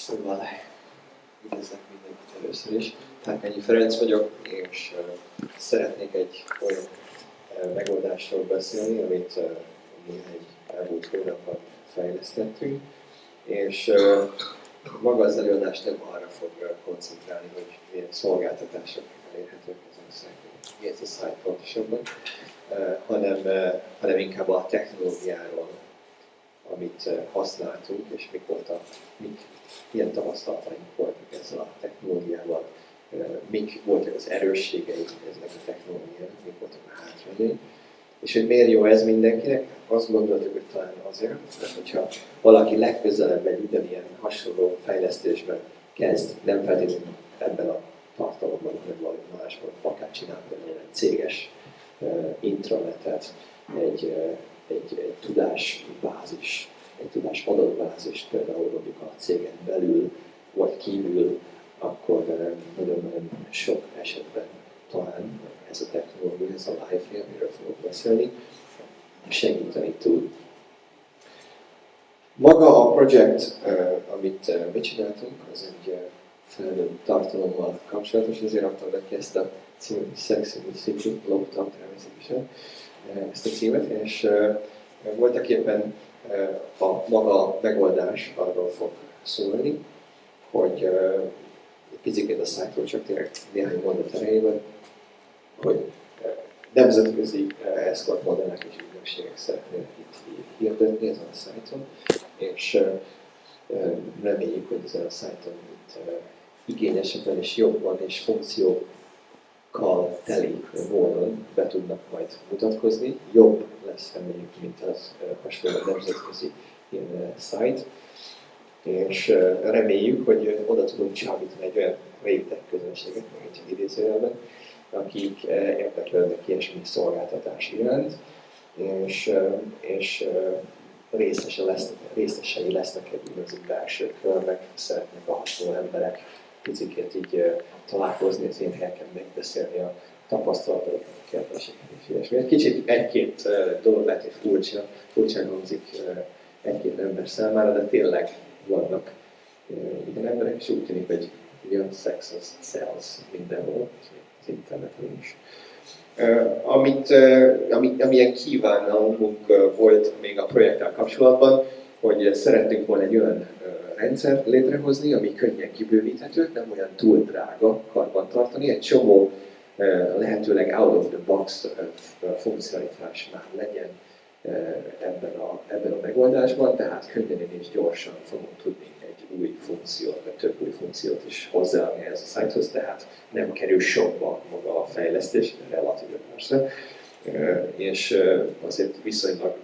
Szóval üdvözlök mindenkit először is. Tárkányi Ferenc vagyok, és szeretnék egy olyan megoldásról beszélni, amit mi egy elmúlt hónapban fejlesztettünk, és maga az előadás nem arra fog koncentrálni, hogy milyen szolgáltatások elérhetők ezen a szájton, mi ez a szájt pontosabban, hanem inkább a technológiáról, amit használtunk, és milyen tapasztalataink voltak ezzel a technológiával, mik voltak az erősségei eznek a technológiának, mik voltak a hátrányai. És hogy miért jó ez mindenkinek? Azt gondoltuk, hogy talán azért, mert hogyha valaki legközelebb egy ugyanilyen hasonló fejlesztésben kezd, nem feltétlenül ebben a tartalomban, hanem valami másban, akár csinál például egy céges intranetet, egy tudásbázis, egy tudás adatbázist például mondjuk a cégen belül vagy kívül, akkor nagyon-nagyon sok esetben talán ez a technológia, ez a Liferay, amiről fogok beszélni, segíteni tud. Maga a projekt, amit mi csináltunk, az egy felnőtt tartalommal kapcsolatos, ezért adtam neki ezt a címet, Sex and the City, loptam természetesen ezt a címet, és voltak éppen a maga megoldás arról fog szólni, hogy egy picit a szájtról, csak tényleg néhány mondat erejében, hogy nemzetközi escort modellek és ügynökségek szeretnének itt hirdetni ezen a szájton, és reméljük, hogy ezen a szájton itt igényesebben és jobban és funkciókkal teli módon be tudnak majd mutatkozni. Jobb lesz reméljük, mint az hasonló nemzetközi ilyen szájt. És reméljük, hogy oda tudunk csábítani egy olyan réteg közönséget, meg egy idézőjelben, akik érdeklődnek ilyesmi szolgáltatás iránt, és részesei lesznek egy úgynevezett belső körnek, szeretnek a hasonló emberek picikét így találkozni az én helyeken, megbeszélni a tapasztalatokat, a kérdéseket és ilyesmi. Kicsit egy-két dolog lehet, hogy furcsán hangzik egy-két ember számára, de tényleg vannak ilyen emberek, és úgy tűnik, hogy olyan sex az sells mindenhol, az interneten is. Amilyen kívánalmunk volt még a projekttel kapcsolatban, hogy szeretnénk volna egy olyan rendszert létrehozni, ami könnyen kibővíthető, nem olyan túl drága karbantartani, egy csomó lehetőleg out of the box funkcionalitás már legyen ebben a megoldásban, tehát könnyen és gyorsan fogunk tudni egy új funkciót, vagy több új funkciót is hozzáadni ehhez a szájthoz, tehát nem kerül sokba maga a fejlesztés, relatíve persze, és azért viszonylag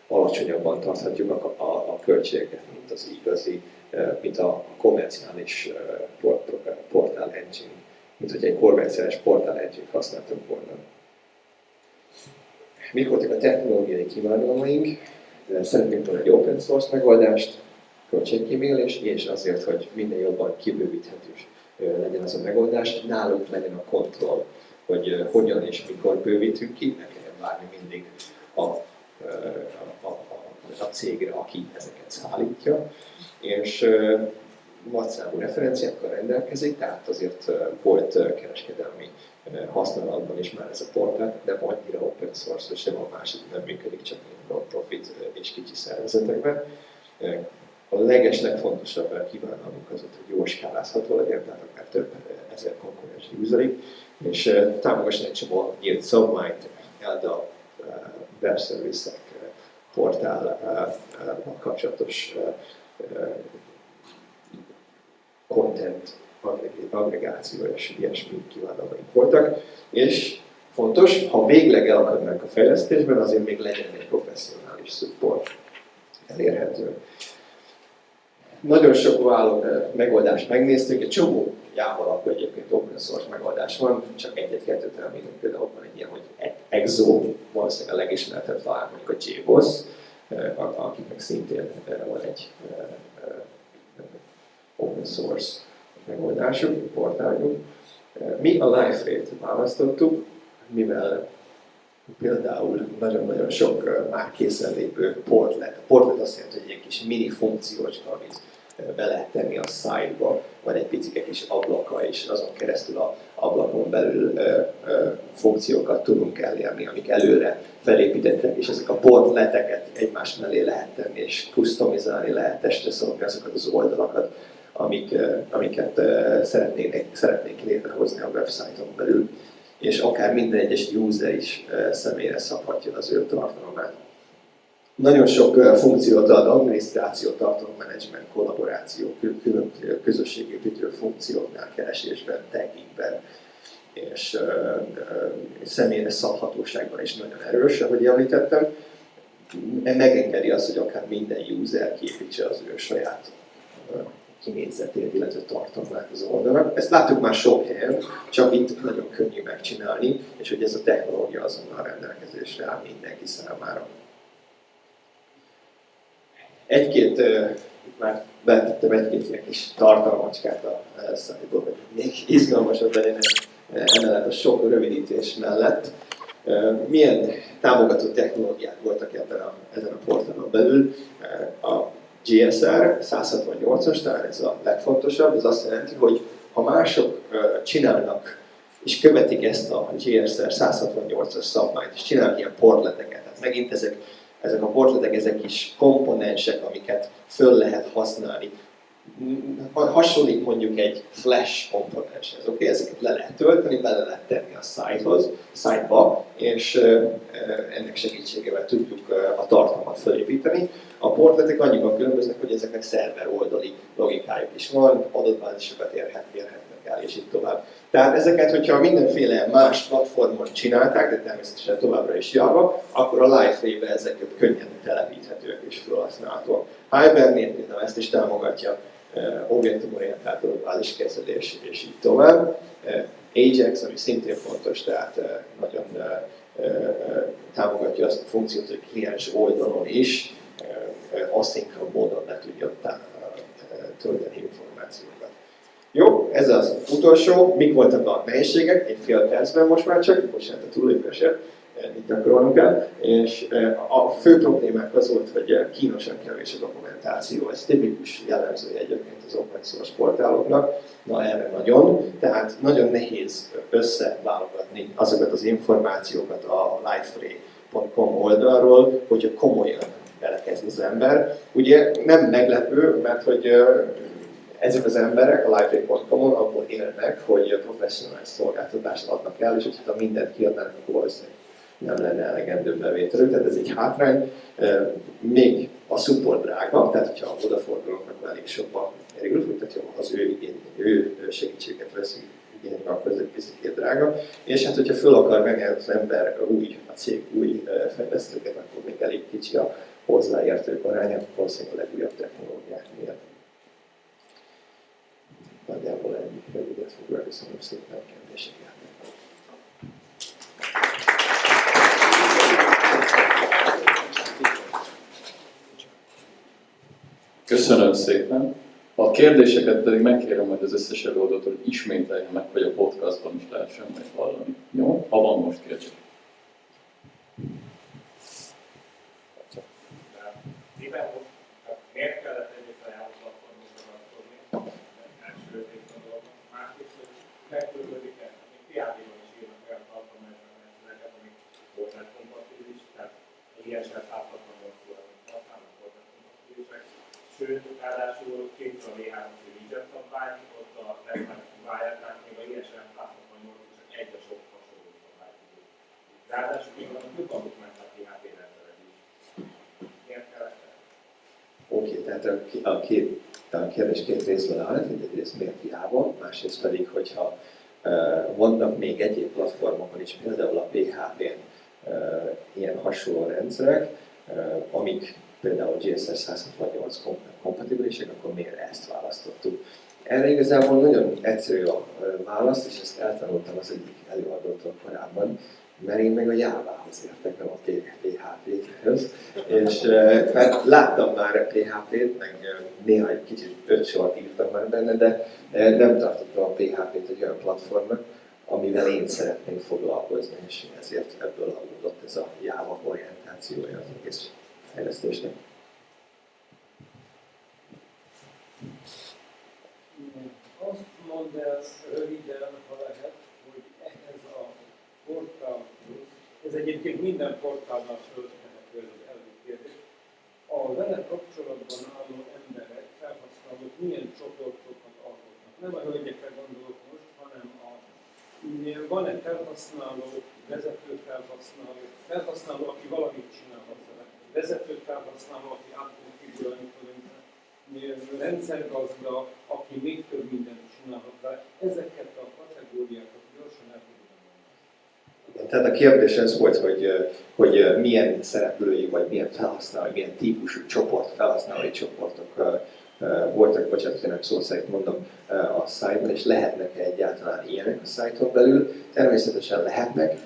alacsonyabban tarthatjuk a költségeket, mint az igazi, mint a konvencionális portál engine, mint hogy egy konvencionális portál engine használtunk volna. Mik voltak a technológiai kívánalmaink? Szeretnénk volna egy open source megoldást, költségkímélés, és azért, hogy minél jobban kibővíthető legyen az a megoldás, nálunk legyen a kontroll, hogy hogyan és mikor bővítünk ki, ne kelljen várni mindig a cégre, aki ezeket szállítja, és nagyszámú referenciákkal rendelkezik, tehát azért volt kereskedelmi használatban is már ez a portál, nem annyira open source, sem a másik nem működik, csak non-profit és kicsi szervezetekben. A legfontosabb kívánalmunk az, hogy jól skálázható legyen, tehát akár több ezer konkurens userig, és támogasson egy csomó nyílt szabványt, a web service-ek, portál kapcsolatos content aggregáció és ilyesmi kívánalmaink voltak. És fontos, ha végleg elakadnánk a fejlesztésben, azért még legyen egy professzionális support elérhető. Nagyon sok megoldást megnéztünk, egy csomó Java alapú egyébként open source megoldás van, csak egy-kettőt elmondunk, például van egy ilyen, hogy Exo, valószínűleg a legismertebb talán mondjuk a JBoss, akiknek szintén van egy open source megoldásuk, portáljuk. Mi a Liferay-t választottuk, mivel például nagyon-nagyon sok már készen lévő portlet. A portlet azt jelenti, hogy egy kis mini funkciócska, amit be lehet tenni a site-ba, van egy picike kis ablaka, és azon keresztül a ablakon belül funkciókat tudunk elérni, amik előre felépítettek, és ezek a portleteket egymás mellé lehet tenni, és customizálni lehet, testre szabni azokat az oldalakat, amiket szeretnék létrehozni a website-on belül, és akár minden egyes user is személyre szabhatja az ő tartalmát. Nagyon sok funkciót ad, adminisztráció, tartalommenedzsment, kollaboráció, különböző közösségépítő funkcióknál, keresésben, taggingben, és személyre szabhatóságban is nagyon erős, ahogy említettem. Megengedi azt, hogy akár minden user képítse az ő saját kinézetét, illetve tartalmát az oldalnak. Ezt láttuk már sok helyen, csak itt nagyon könnyű megcsinálni, és hogy ez a technológia azonnal rendelkezésre áll mindenki számára. Már betettem egy-két ilyen kis tartalmacskát a szájból, hogy még izgalmasabb legyen emellett a sok rövidítés mellett. Milyen támogató technológiák voltak ezen a portálon belül? A GSR 168-as, talán ez a legfontosabb, ez azt jelenti, hogy ha mások csinálnak és követik ezt a GSR 168-as szabványt, és csinálnak ilyen portleteket, tehát megint ezek a portletek, ezek is komponensek, amiket föl lehet használni. Hasonlít mondjuk egy flash komponenshez, okay? Ezeket le lehet tölteni, bele lehet tenni a site-ba, és ennek segítségével tudjuk a tartalmat felépíteni. A portletek annyiban különböznek, hogy ezeknek szerver oldali logikájuk is van, adatbázisokat érhetnek el, és így tovább. Tehát ezeket, hogyha mindenféle más platformon csinálták, de természetesen továbbra is Java, akkor a Liferay-be ezek könnyen telepíthetőek és felhasználhatóak. Hibernate például ezt is támogatja, objektumorientált adatbázis kezelés, és így tovább. Ajax, ami szintén fontos, tehát nagyon támogatja azt a funkciót, hogy kliens oldalon is aszinkron módon le tudja tölteni információkat. Jó, ez az utolsó. Mik voltak a nehézségek? Egy fél percben most már csak, bocsánat a túllépésért, itt gyakorolnunk kell. És a fő problémák az volt, hogy kínosan kevés a dokumentáció. Ez tipikus jellemzője egyébként az open source portáloknak. Na erre nagyon. Tehát nagyon nehéz összeválogatni azokat az információkat a liferay.com oldalról, hogyha komolyan belekezd az ember. Ugye nem meglepő, mert hogy ezek az emberek a liferay.com-on abból élnek, hogy professzionális szolgáltatást adnak el, és hogyha mindent kiadnának, akkor valószínűleg nem lenne elegendő bevételük, tehát ez egy hátrány. Még a support drága, tehát hogyha odafordulunk, akkor elég sokba kerül, tehát ha az ő segítséget veszi igénybe, akkor ez egy picit drága. És hát, hogyha föl akar venni az ember a cég új fejlesztőket, akkor még elég kicsi a hozzáértők aránya, valószínűleg a legújabb technológiák miatt. Nagyjából ennyi rövidet foglal, köszönöm szépen a kérdéseket. Köszönöm szépen. A kérdéseket pedig megkérem majd az összes előadót, hogy ismételje meg, hogy a podcastban is lehessen majd hallani. Jó? Ha van most kérdés. Miért kellett egyébként elhozatlanul vonatkozni? Első részben másrészt, hogy megtörődik-e, még PHP-ban is írnak olyan tartalmányozatokat, amik forrás kompatibilis, tehát ISR 168-ról használnak forrás kompatibilisek. Sőt, ráadásul kétszer a V3-as region szabvány, ott a legmegvályáltán még a ISR 168 csak egy a sok hasonló szabvány. Ráadásul még vannak több dokumentál PHP rendszerek is. Miért kellett? Oké, tehát a kérdés két részből áll, egyrészt miért Java, másrészt pedig, hogyha vannak még egyéb platformokon is, például a PHP-n ilyen hasonló rendszerek, amik például a GSR 168 kompatibilisek, akkor miért ezt választottuk? Erre igazából nagyon egyszerű a válasz, és ezt eltanultam az egyik előadótól korábban, mert én meg a Java-hoz értek, nem a PHP-höz. És mert láttam már PHP-t, meg néha egy kicsit 5 sort írtam már benne, de nem tartottam a PHP-t egy olyan platformnak, amivel én szeretnék foglalkozni, és ezért ebből adódott ez a Java orientációja az egész fejlesztésnek. minden portálnál föltehető ez az elvi kérdés. A vele kapcsolatban álló emberek, felhasználók milyen csoportokat alkotnak? Nem a hölgyekre gondolok most, hanem van-e felhasználó, vezető felhasználó, aki valamit csinál hozzá, vezető felhasználó, aki át tud figurálni, rendszergazda, aki még több mindent csinál hozzá. Ezeket a kategóriákat gyorsan el tudom mondani. Tehát a kérdés ez volt, hogy milyen szereplői, vagy milyen felhasználói, milyen típusú felhasználói csoportok voltak, bocsánat, tényleg szó szerint mondom, a szájton, és lehetnek-e egyáltalán ilyenek a szájton belül? Természetesen lehetnek.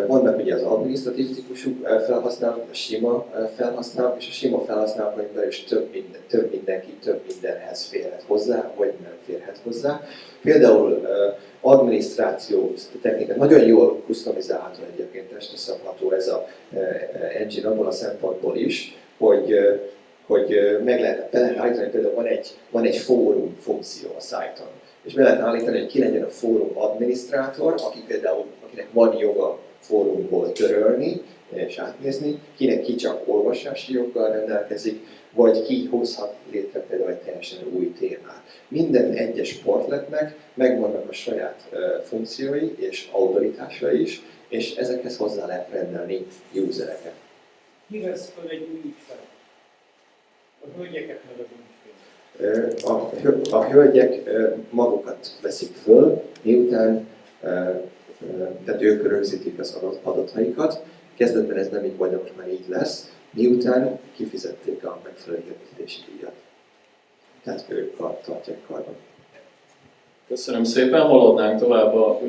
Vannak ugye az adminisztratív típusú felhasználók, a sima felhasználók, és a sima felhasználók belül is több mindenki több mindenhez férhet hozzá, vagy nem férhet hozzá. Például adminisztráció technika, nagyon jól customizálható egyébként, testeszabható ez a engine abból a szempontból is, hogy be lehet állítani, például van egy fórum funkció a szájton. És be lehet állítani, hogy ki legyen a fórum adminisztrátor, akinek van joga fórumból törölni és átnézni, kinek ki csak olvasási joggal rendelkezik, vagy ki hozhat létre például egy teljesen új témát. Minden egyes portletnek megvannak a saját funkciói és autoritásai is, és ezekhez hozzá lehet rendelni usereket. Ki vesz fel egy új ügyfelet? A hölgyeket nevezünk fel. A hölgyek magukat veszik föl, miután tehát ők rögzítik az adataikat. Kezdetben ez nem így volt, de most már így lesz, miután kifizették a megfelelő hirdetési díjat. Tehát ők tartják karban. Köszönöm szépen, haladnánk tovább a